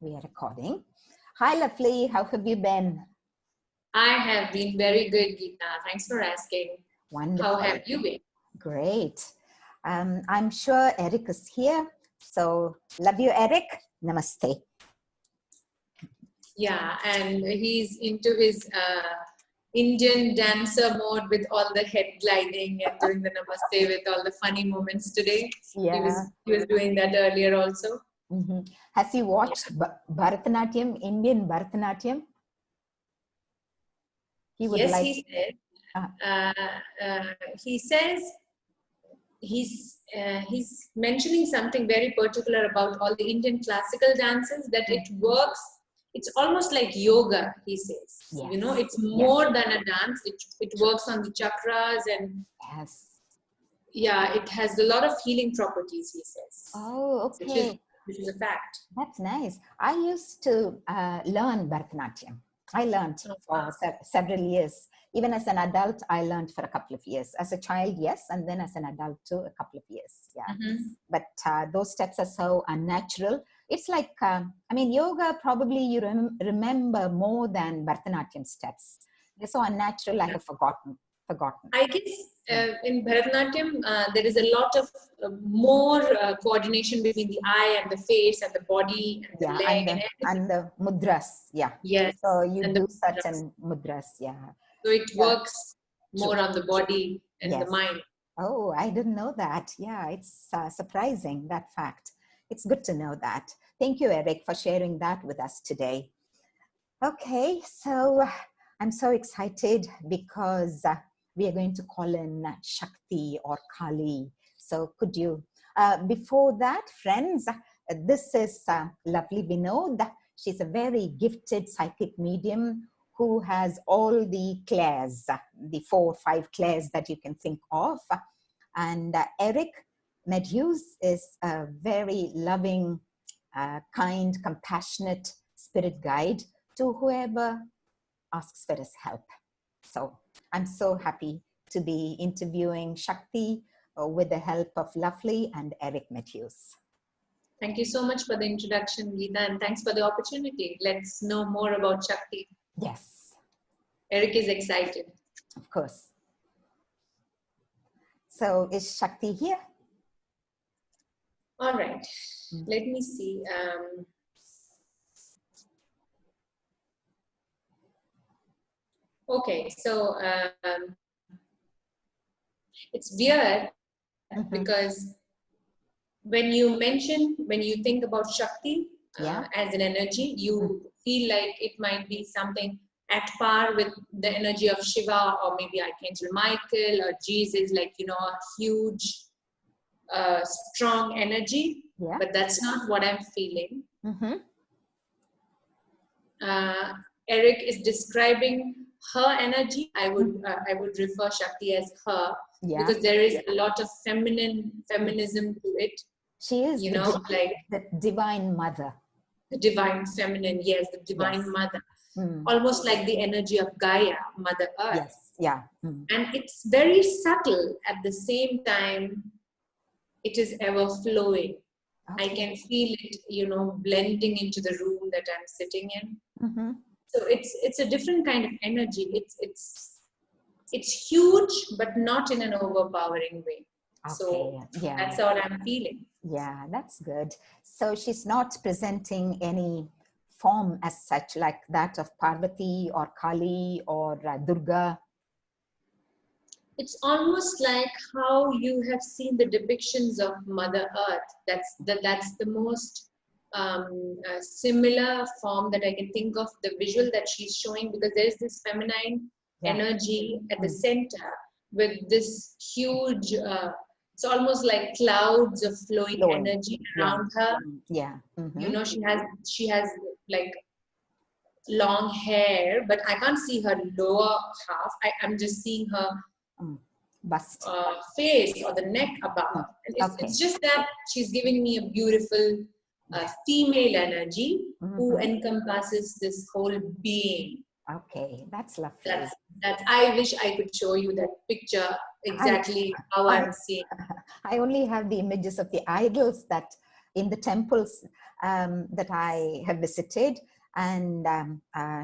We are recording. Hi, lovely. How have you been? I have been very good, Gita. Thanks for asking. Wonderful. How have you been? Great. I'm sure Eric is here. So, love you, Eric. Namaste. Yeah, and he's into his Indian dancer mode with all the head gliding and doing the namaste with all the funny moments today. Yeah. He was doing that earlier also. Mm-hmm. Has he watched bharatnatyam, Indian bharatnatyam? He would yes, like. He says he's mentioning something very particular about all the Indian classical dances, that it works. It's almost like yoga, he says. Yes. You know, it's more than a dance. It works on the chakras and yeah, it has a lot of healing properties, he says. Oh, okay. Which is a fact. That's nice. I used to learn Bharatanatyam. I learned for several years. Even as an adult, I learned for a couple of years. As a child, yes, and then as an adult too, a couple of years. Yeah. Mm-hmm. But those steps are so unnatural. It's like, yoga, probably you remember more than Bharatanatyam steps. They're so unnatural, I have forgotten. I guess in Bharatanatyam, there is a lot of more coordination between the eye and the face and the body and the leg and the mudras. Yeah. Yes. So you do certain mudras. Yeah. So it works more on the body and the mind. Oh, I didn't know that. Yeah, it's surprising, that fact. It's good to know that. Thank you, Eric, for sharing that with us today. Okay, so I'm so excited because we are going to call in Shakti or Kali. So could you, before that, friends, this is lovely Vinod. She's a very gifted psychic medium who has all the clairs, the 4 or 5 clairs that you can think of. And Eric Medhuse is a very loving, kind, compassionate spirit guide to whoever asks for his help. So I'm so happy to be interviewing Shakti with the help of Lovely and Eric Medhuse. Thank you so much for the introduction, Gita, and thanks for the opportunity. Let's know more about Shakti. Yes. Eric is excited. Of course. So is Shakti here? All right. Let me see. Okay, so it's weird because when you think about Shakti as an energy, you feel like it might be something at par with the energy of Shiva or maybe Archangel Michael or Jesus, like, you know, a huge, strong energy. Yeah. But that's not what I'm feeling. Eric is describing her energy. I would refer Shakti as her because there is a lot of feminism to it. She is, you know, like the divine mother. The divine feminine, yes, the divine mother. Almost like the energy of Gaia, Mother Earth. Yes, yeah. And it's very subtle. At the same time, it is ever flowing. Okay. I can feel it, you know, blending into the room that I'm sitting in. So it's a different kind of energy. It's huge, but not in an overpowering way. Okay. So that's all I'm feeling. Yeah, that's good. So she's not presenting any form as such, like that of Parvati or Kali or Durga. It's almost like how you have seen the depictions of Mother Earth. That's the most similar form that I can think of, the visual that she's showing, because there is this feminine energy at the center with this huge, it's almost like clouds of flowing energy around her. Yeah. You know, she has like long hair, but I can't see her lower half. I'm just seeing her bust, face or the neck above. And it's just that she's giving me a beautiful female energy who encompasses this whole being. Okay, that's lovely. That's I wish I could show you that picture exactly how I'm seeing. I only have the images of the idols that in the temples that I have visited. And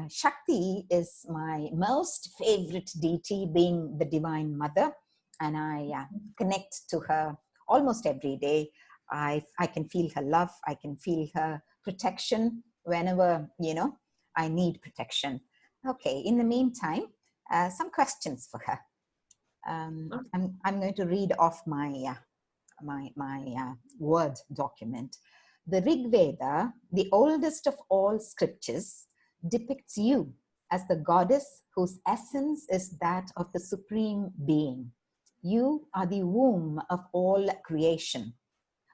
Shakti is my most favorite deity, being the Divine Mother. And I connect to her almost every day. I can feel her love. I can feel her protection whenever, I need protection. Okay, in the meantime, some questions for her. I'm going to read off my Word document. The Rig Veda, the oldest of all scriptures, depicts you as the goddess whose essence is that of the Supreme Being. You are the womb of all creation.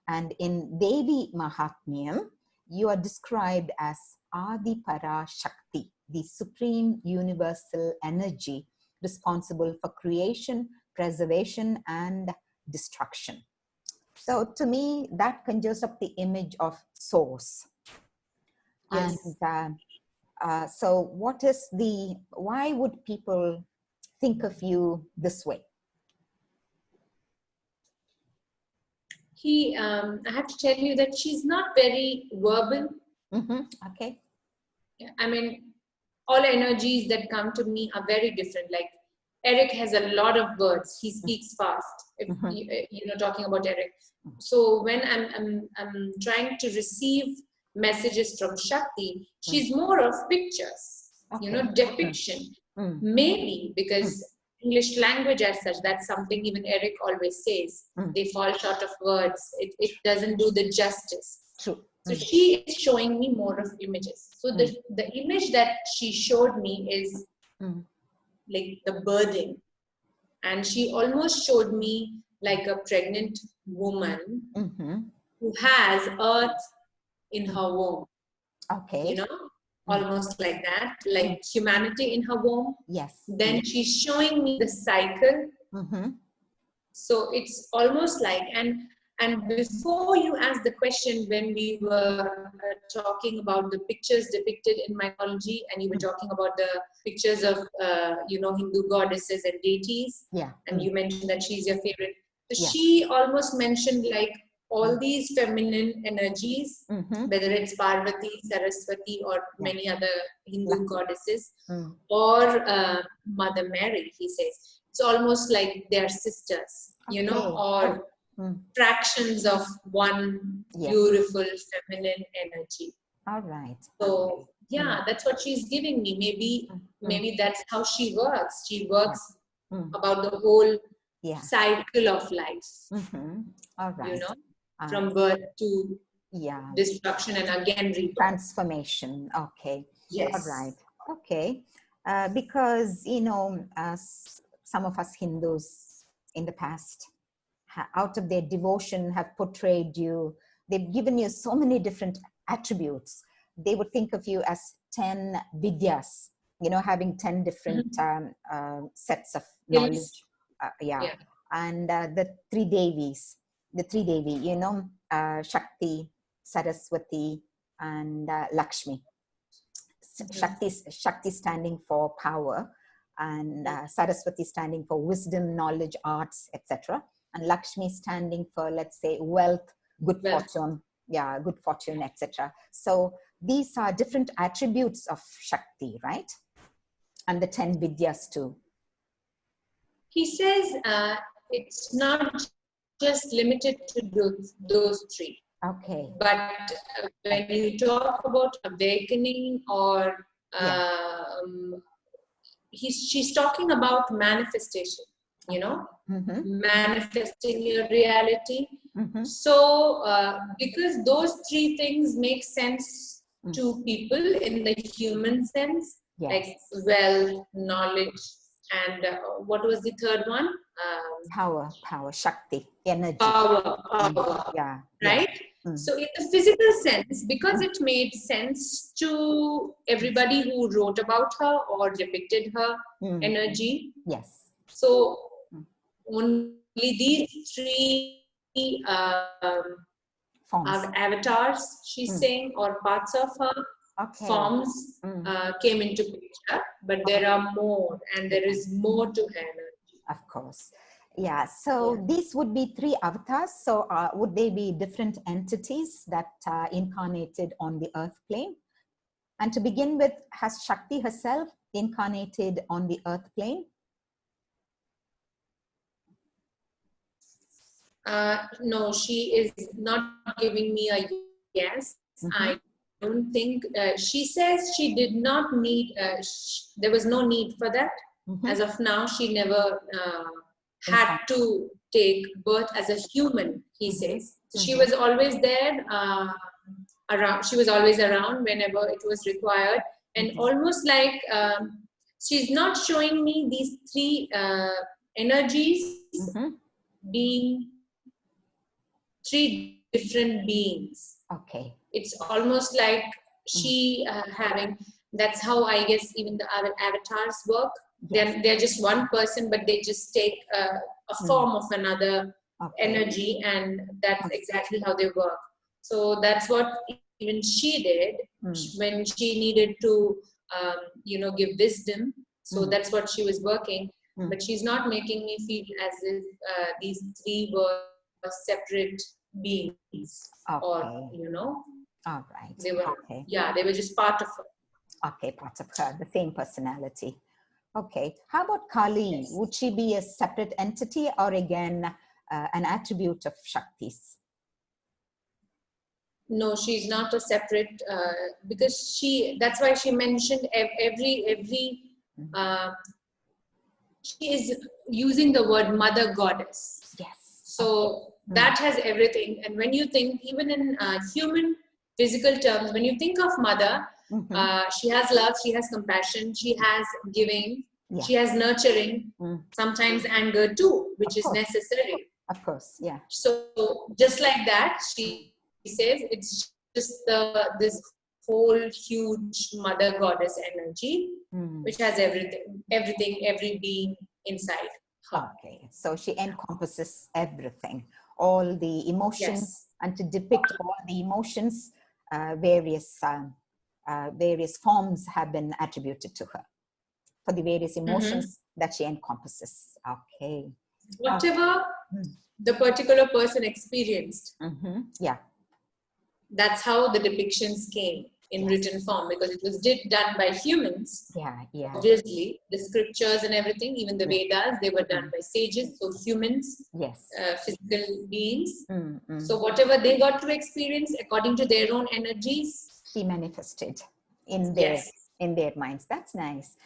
And in Devi Mahatmyam, you are described as Adi Para Shakti, the supreme universal energy responsible for creation, preservation, and destruction. So to me, that conjures up the image of source. Yes. And so why would people think of you this way? I have to tell you that she's not very verbal. Okay. I mean, all energies that come to me are very different. Like Eric has a lot of words. He speaks fast. If talking about Eric. So when I'm trying to receive messages from Shakti, she's more of pictures. Okay. Depiction. Maybe because English language as such, that's something even Eric always says. They fall short of words. It doesn't do the justice. True. So she is showing me more of images. So the image that she showed me is like the birthing. And she almost showed me like a pregnant woman who has earth in her womb. Okay. Almost like that, like humanity in her womb. Yes. Then she's showing me the cycle. So it's almost like, and before you asked the question, when we were talking about the pictures depicted in mythology, and you were talking about the pictures of, Hindu goddesses and deities, and you mentioned that she's your favorite. So she almost mentioned like all these feminine energies, whether it's Parvati, Saraswati, or many other Hindu goddesses, or Mother Mary, he says. It's almost like they're sisters, or fractions of one beautiful feminine energy. All right. So that's what she's giving me. Maybe that's how she works. She works about the whole cycle of life. All right. From birth to destruction and again rebirth. Transformation. Okay. Yes. All right. Okay. Because some of us Hindus in the past, out of their devotion, have portrayed you. They've given you so many different attributes. They would think of you as 10 vidyas, having 10 different sets of knowledge. And the three Devis, Shakti, Saraswati, and Lakshmi. Shakti standing for power, and Saraswati standing for wisdom, knowledge, arts, etc. And Lakshmi standing for, let's say, wealth, good fortune, etc. So these are different attributes of Shakti, right? And the 10 vidyas too. He says it's not just limited to those three. Okay. But when you talk about awakening or she's talking about manifestation, manifesting your reality. So because those three things make sense to people in the human sense, like wealth, knowledge, and what was the third one? Power, Shakti, energy. Power. Right? So in the physical sense, because it made sense to everybody who wrote about her or depicted her energy. Yes. So only these three avatars, she's saying, or parts of her forms came into picture. But there are more, and there is more to her energy. Of course. Yeah, so these would be 3 avatars. So would they be different entities that incarnated on the earth plane? And to begin with, has Shakti herself incarnated on the earth plane? No, she is not giving me a yes. I don't think, she says she did not need, there was no need for that. As of now, she never had to take birth as a human, he says. So she was always there, around. She was always around whenever it was required. And almost like she's not showing me these 3 energies being 3 different beings. Okay. It's almost like she having, that's how I guess even the other avatars work. Yes. They're just one person, but they just take a form of another energy, and that's exactly how they work. So that's what even she did when she needed to, give wisdom. So that's what she was working. But she's not making me feel as if these 3 were separate beings, or all right, they were they were just part of her. Okay, part of her, the same personality. Okay, how about Kali? Yes. Would she be a separate entity, or again an attribute of Shakti's? No, she's not a separate, because that's why she mentioned every she is using the word mother goddess. Yes. So that has everything. And when you think, even in human physical terms, when you think of mother, she has love, she has compassion, she has giving, she has nurturing, sometimes anger too, which is necessary. Of course, yeah. So just like that, she says it's just this whole huge mother goddess energy, which has everything, every being inside her. Okay, so she encompasses everything, all the emotions, and to depict all the emotions, various forms have been attributed to her for the various emotions that she encompasses. Okay. Whatever the particular person experienced, that's how the depictions came in written form, because it was done by humans. Obviously, the scriptures and everything, even the Vedas, they were done by sages, so humans, physical beings. So whatever they got to experience according to their own energies, she manifested in their minds. That's nice.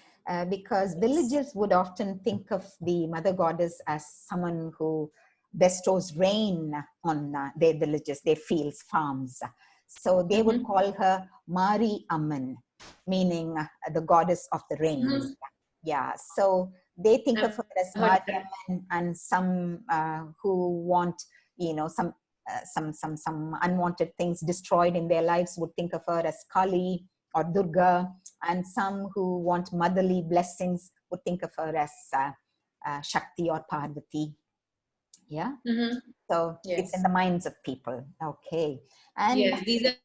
Because villages would often think of the mother goddess as someone who bestows rain on their villages, their fields, farms. So they would call her Mari Amman, meaning the goddess of the rains. Yeah, so they think of her as Mari Amman, and some who want, some unwanted things destroyed in their lives would think of her as Kali or Durga, and some who want motherly blessings would think of her as Shakti or Parvati. Yeah. So it's in the minds of people. Okay. And these are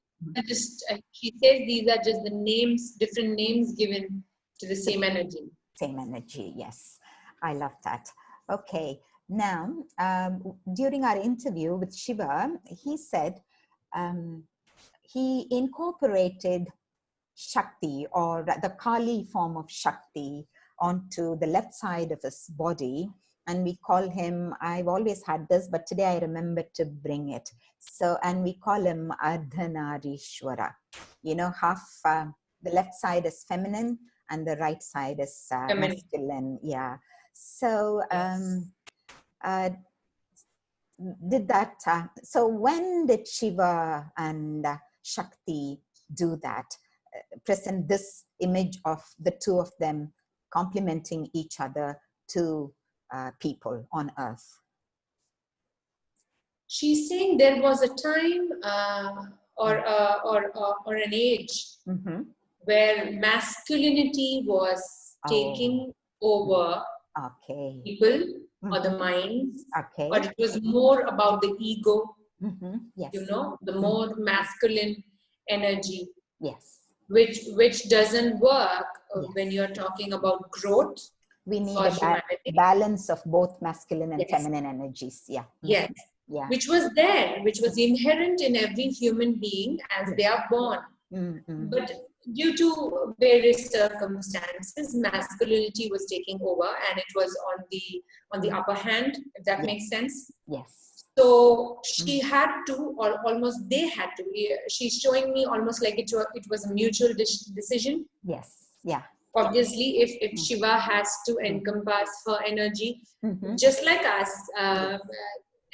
just, she says these are just the names, different names given to the same energy. Same energy, yes. I love that. Okay. Now, during our interview with Shiva, he said he incorporated Shakti, or the Kali form of Shakti, onto the left side of his body. And we call him, I've always had this, but today I remember to bring it. So, and we call him Ardhanareeshwara. Half, the left side is feminine and the right side is masculine. Yeah. So, so when did Shiva and Shakti do that? Present this image of the two of them complementing each other to people on earth? She's saying there was a time or an age where masculinity was taking over people or the minds, or it was more about the ego, the more masculine energy, which doesn't work when you're talking about growth. We need for a humanity. balance of both masculine and Yes. feminine energies. Yeah. Yes. Yeah. Which was there, which was inherent in every human being as they are born. But due to various circumstances, masculinity was taking over, and it was on the upper hand, if that makes sense. Yes. So she had to, or almost they had to. She's showing me almost like it was a mutual decision. Yes. Yeah. Obviously, if Shiva has to encompass her energy, just like us,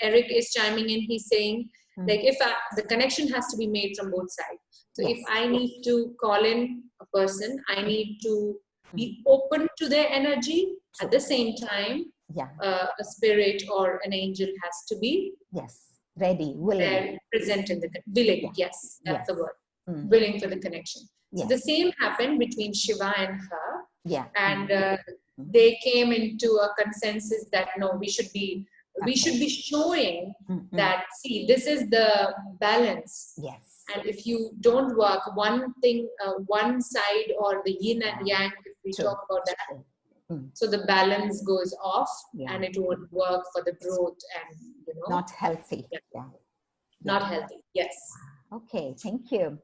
Eric is chiming in. He's saying, like, if the connection has to be made from both sides. So if I need to call in a person, I need to be open to their energy. At the same time, a spirit or an angel has to be ready, willing, present in the willing. Yes, that's the word. Willing for the connection. So the same happened between Shiva and her. And they came into a consensus that no, we should be showing that, see, this is the balance. Yes. And if you don't work one thing, one side, or the yin and yang, if we talk about that, so the balance goes off, and it won't work for the growth, and not healthy. Not healthy. Yes. Okay, thank you.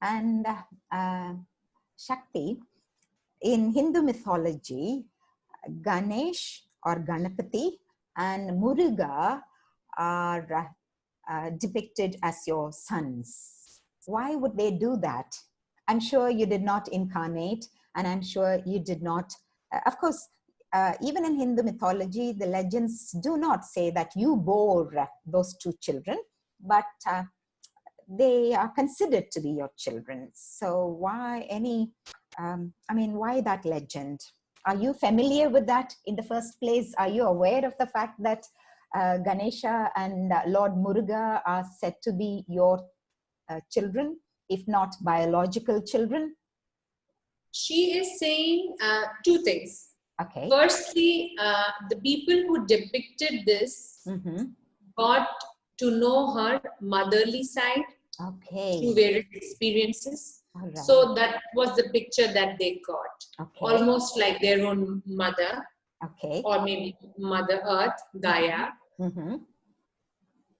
And Shakti, in Hindu mythology, Ganesh or Ganapati and Muruga are depicted as your sons. Why would they do that? I'm sure you did not incarnate, and I'm sure you did not, of course, even in Hindu mythology, the legends do not say that you bore those two children, but they are considered to be your children. So why why that legend? Are you familiar with that in the first place? Are you aware of the fact that Ganesha and Lord Muruga are said to be your children, if not biological children? She is saying two things. Okay. Firstly, the people who depicted this got to know her motherly side through various experiences. Right. So that was the picture that they got. Almost like their own mother. Or maybe Mother Earth, Gaia.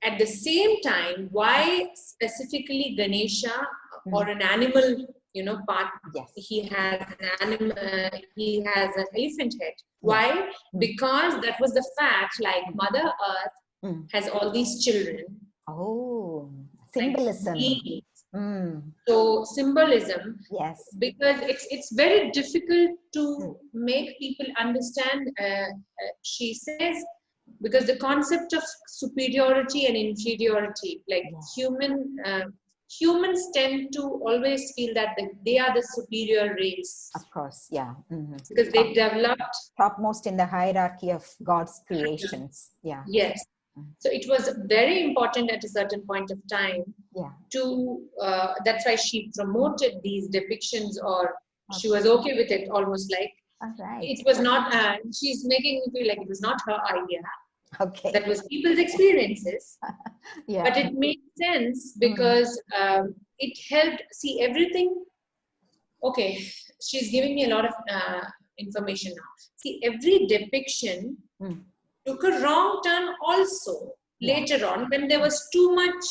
At the same time, why specifically Ganesha or an animal, part? He has an animal. He has an elephant head. Why? Because that was the fact. Like Mother Earth has all these children. Oh, symbolism. So symbolism. Yes. Because it's very difficult to make people understand. She says, because the concept of superiority and inferiority, like humans tend to always feel that they are the superior race. Of course, yeah. Because they developed topmost in the hierarchy of God's creations. Yeah. Yes. So it was very important at a certain point of time to, that's why she promoted these depictions, or she was okay with it, almost like it was not, she's making me feel like it was not her idea. Okay. That was people's experiences. But it made sense because it helped see everything. Okay, she's giving me a lot of information now. See, every depiction took a wrong turn also later on, when there was too much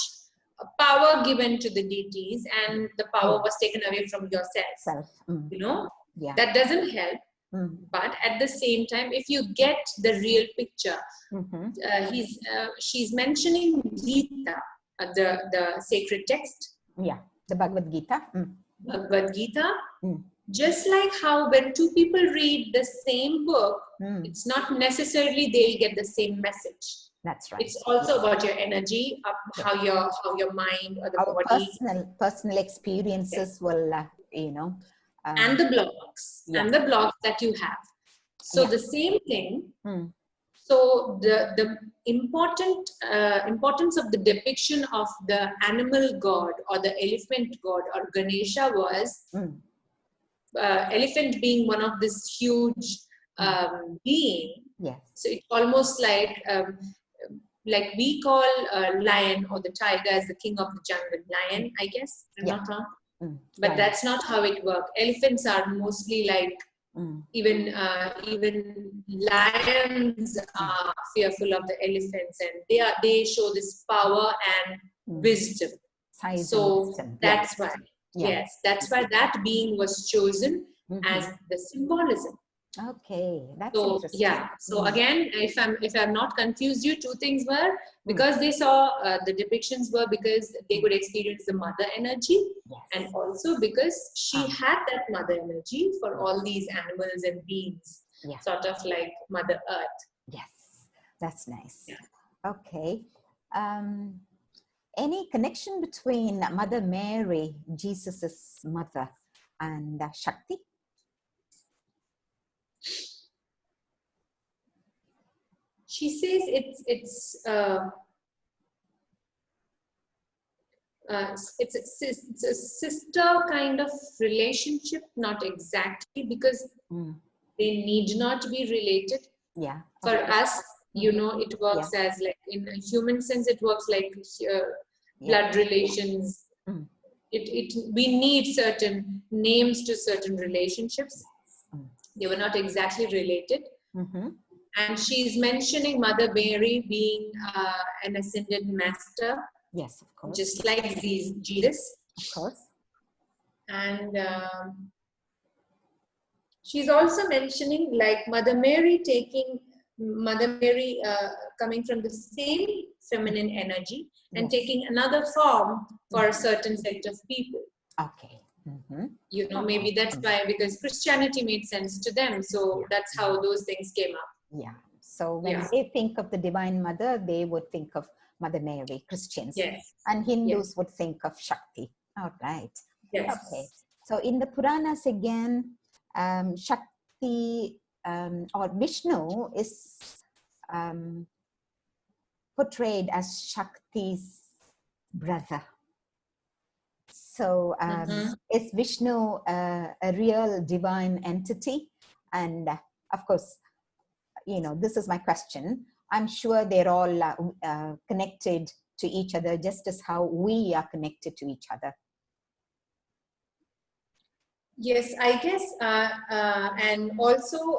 power given to the deities and the power was taken away from yourself. That doesn't help. But at the same time, if you get the real picture, she's mentioning Gita, the sacred text. Yeah, the Bhagavad Gita. Bhagavad Gita. Just like how when two people read the same book, it's not necessarily they'll get the same message. That's right. It's also about your energy, how your mind or the body. Personal experiences will, and the blocks that you have. So the same thing. So the importance of the depiction of the animal god or the elephant god or Ganesha was elephant being one of this huge being. Yes. So it's almost like we call lion or the tiger as the king of the jungle. Lion, I guess. I'm not wrong. But that's not how it works. Elephants are mostly like Even lions are fearful of the elephants, and they show this power and wisdom. Size so and wisdom. that's why, yes, that's why that being was chosen as the symbolism. Okay, that's So interesting. yeah, so again, if I'm not confused you, two things were because they saw the depictions were because they could experience the mother energy, and also because she had that mother energy for all these animals and beings, sort of like Mother Earth. Yes, that's nice. Okay. Any connection between Mother Mary, Jesus's mother, and Shakti? She says it's a sister kind of relationship, not exactly, because they need not be related. Yeah. For us, you know, it works as like in a human sense, it works like blood relations. We need certain names to certain relationships. They were not exactly related. And she's mentioning Mother Mary being an ascended master. Yes, of course. Just like Jesus. Of course. And she's also mentioning like Mother Mary coming from the same feminine energy and taking another form for a certain set of people. Okay. You know, maybe that's why, because Christianity made sense to them. So that's how those things came up. Yeah. So when they think of the Divine Mother, they would think of Mother Mary, Christians. Yes. And Hindus would think of Shakti. All right. Yes. Okay. So in the Puranas again, Shakti or Vishnu is portrayed as Shakti's brother. So is Vishnu a real divine entity? And of course, you know, this is my question. I'm sure they're all connected to each other, just as how we are connected to each other. Yes, I guess, and also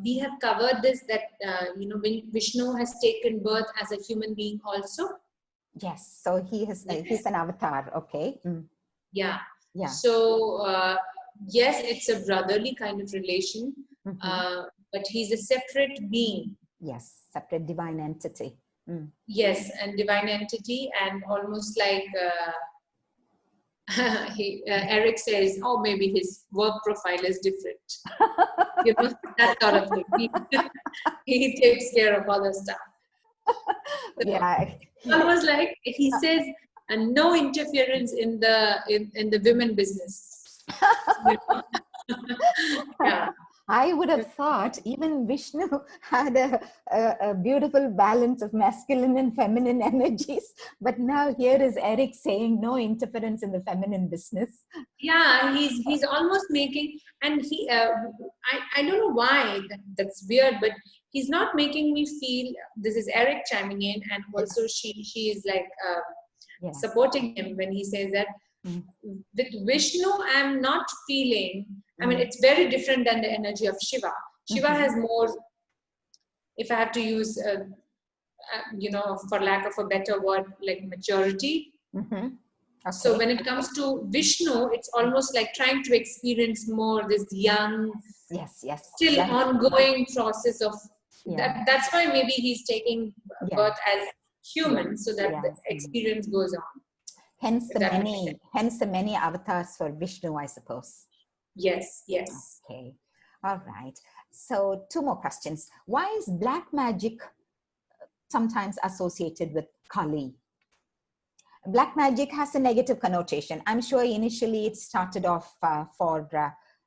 we have covered this, that, you know, when Vishnu has taken birth as a human being also. Yes, so he's an avatar, okay. Yeah. So, yes, it's a brotherly kind of relation, but he's a separate being. Yes, separate divine entity. Yes, and divine entity, and almost like... Eric says, oh, maybe his work profile is different. You know, that sort of thing. He takes care of other stuff. Yeah. Almost like he says, no interference in the women business. Yeah. I would have thought even Vishnu had a beautiful balance of masculine and feminine energies. But now here is Eric saying no interference in the feminine business. Yeah, he's almost making, and he I don't know why that's weird, but he's not making me feel. This is Eric chiming in, and also she is like supporting him when he says that with Vishnu I'm not feeling. I mean, it's very different than the energy of Shiva. Shiva has more, if I have to use, you know, for lack of a better word, like maturity. Okay. So when it comes to Vishnu, it's almost like trying to experience more this young, still ongoing process of that. That's why maybe he's taking birth as human, so that the experience goes on. Hence the many avatars for Vishnu, I suppose. Yes, yes. Okay, all right. So 2 more questions. Why is black magic sometimes associated with Kali? Black magic has a negative connotation. I'm sure initially it started off for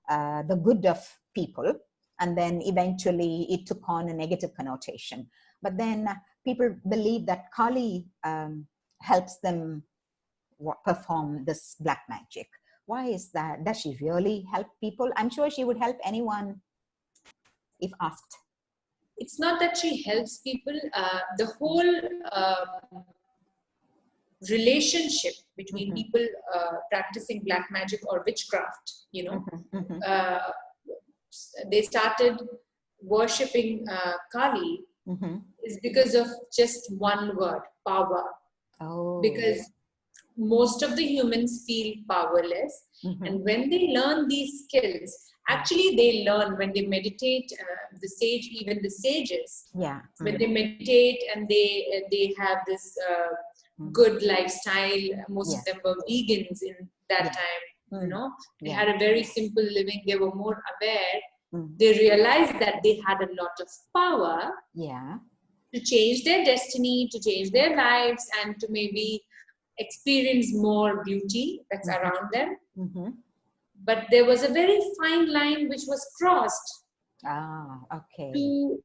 the good of people, and then eventually it took on a negative connotation. But then people believe that Kali helps them perform this black magic. Why is that? Does she really help people? I'm sure she would help anyone if asked. It's not that she helps people. The whole relationship between people practicing black magic or witchcraft, you know, they started worshipping Kali is because of just one word, power. Oh. Because most of the humans feel powerless, and when they learn these skills, actually they learn when they meditate. Even the sages, when they meditate and they have this good lifestyle. Most of them were vegans in that time. You know, they had a very simple living. They were more aware. They realized that they had a lot of power. To change their destiny, to change their lives, and to maybe experience more beauty that's around them. But there was a very fine line which was crossed. To,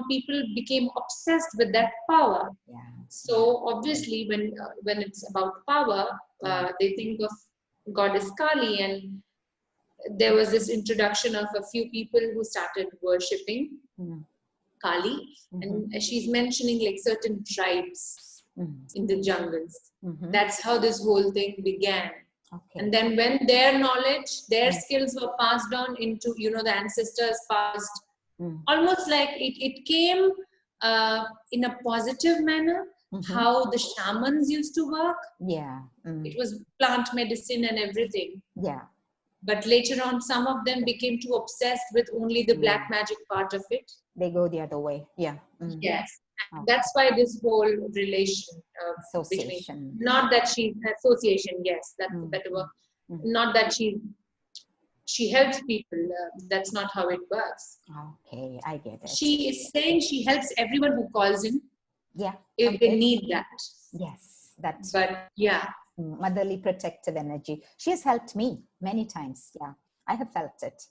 people became obsessed with that power. So obviously when it's about power, they think of Goddess Kali, and there was this introduction of a few people who started worshipping Kali, and she's mentioning like certain tribes in the jungles. That's how this whole thing began. And then when their knowledge, their skills were passed on into, the ancestors passed, almost like it came in a positive manner, how the shamans used to work. It was plant medicine and everything. But later on, some of them became too obsessed with only the black magic part of it. They go the other way. Yes. That's why this whole relation association. Between, not that she's association, yes, that's the better word. Not that she helps people. That's not how it works. Okay, I get it. She is saying she helps everyone who calls in. If Okay. they need that. Yes, that's. But motherly protective energy. She has helped me many times. I have felt it.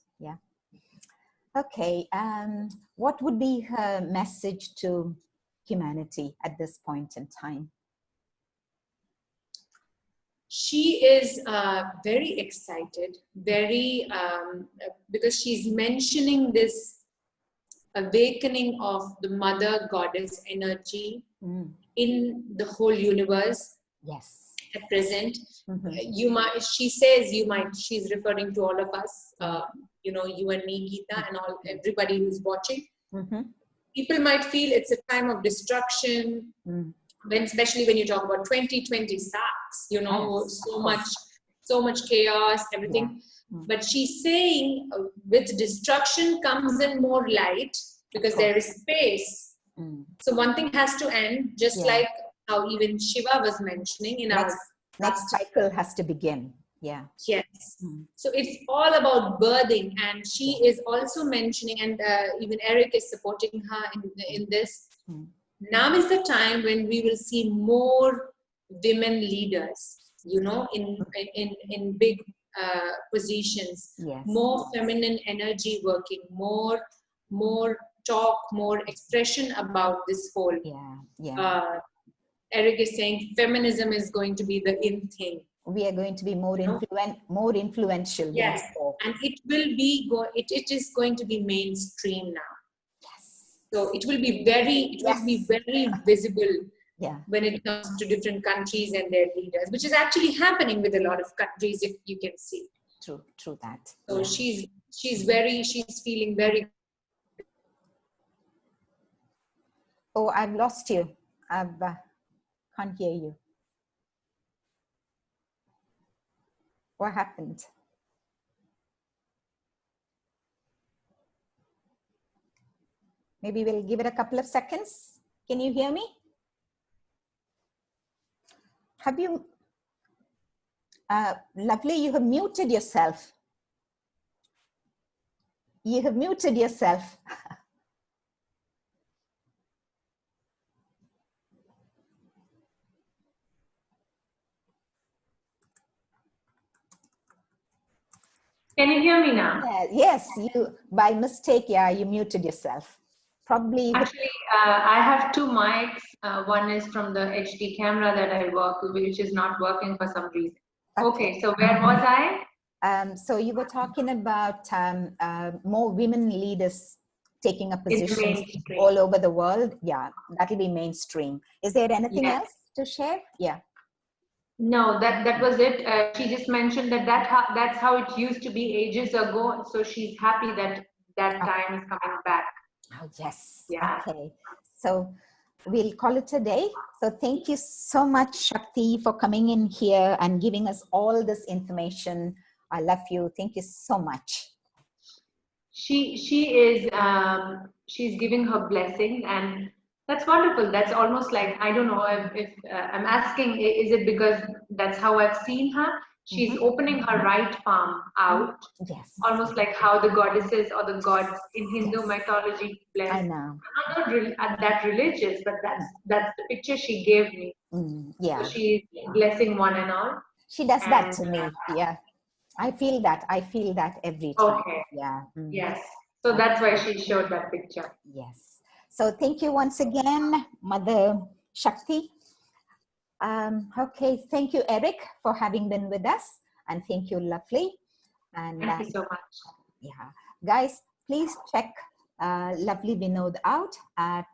Okay. What would be her message to humanity at this point in time? She is very excited, because she's mentioning this awakening of the mother goddess energy in the whole universe. At present, she's referring to all of us, you and me, Gita, and everybody who's watching. People might feel it's a time of destruction, especially when you talk about 2020 sucks, so much chaos, everything. But she's saying with destruction comes in more light, because there is space. So one thing has to end, just like how even Shiva was mentioning in next cycle has to begin. Yes. So it's all about birthing, and she is also mentioning, and even Eric is supporting her in this. Now is the time when we will see more women leaders, in big positions, more feminine energy working, more talk, more expression about this whole. Eric is saying feminism is going to be the in thing. We are going to be more influential. Yes, and it will be it is going to be mainstream now. So it will be very visible when it comes to different countries and their leaders, which is actually happening with a lot of countries, if you can see. True that. So she's feeling very. Oh, I've lost you. Can't hear you. What happened? Maybe we'll give it a couple of seconds. Can you hear me? Have you? Lovely, you have muted yourself. You have muted yourself. Can you hear me now? Yes, you by mistake, you muted yourself. Probably. Actually, I have two mics. One is from the HD camera that I work with, which is not working for some reason. Okay, so where was I? So you were talking about more women leaders taking up positions all over the world. That'll be mainstream. Is there anything else to share? No, that was it. She just mentioned that's how it used to be ages ago. So she's happy that that time is coming back. Oh, yes. Yeah. Okay. So we'll call it a day. So thank you so much, Shakti, for coming in here and giving us all this information. I love you. Thank you so much. She's giving her blessing, and that's wonderful. That's almost like, I don't know if I'm asking, is it because that's how I've seen her? She's opening her right palm out. Yes. Almost like how the goddesses or the gods in Hindu mythology bless. I know. I'm not that religious, but that's the picture she gave me. Yeah. So she's blessing one and all. She does that to me. Yeah. I feel that every time. Okay. Yeah. Yes. So that's why she showed that picture. Yes. So thank you once again, Mother Shakti. Okay. Thank you, Eric, for having been with us. And thank you, Lovely. And thank you so much. Yeah. Guys, please check Lovely Vinod out at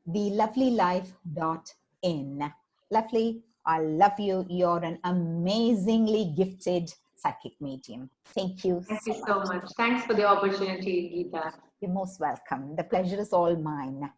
thelovelylife.in. Lovely, I love you. You're an amazingly gifted psychic medium. Thank you. Thank you so much. Thanks for the opportunity, Gita. You're most welcome. The pleasure is all mine.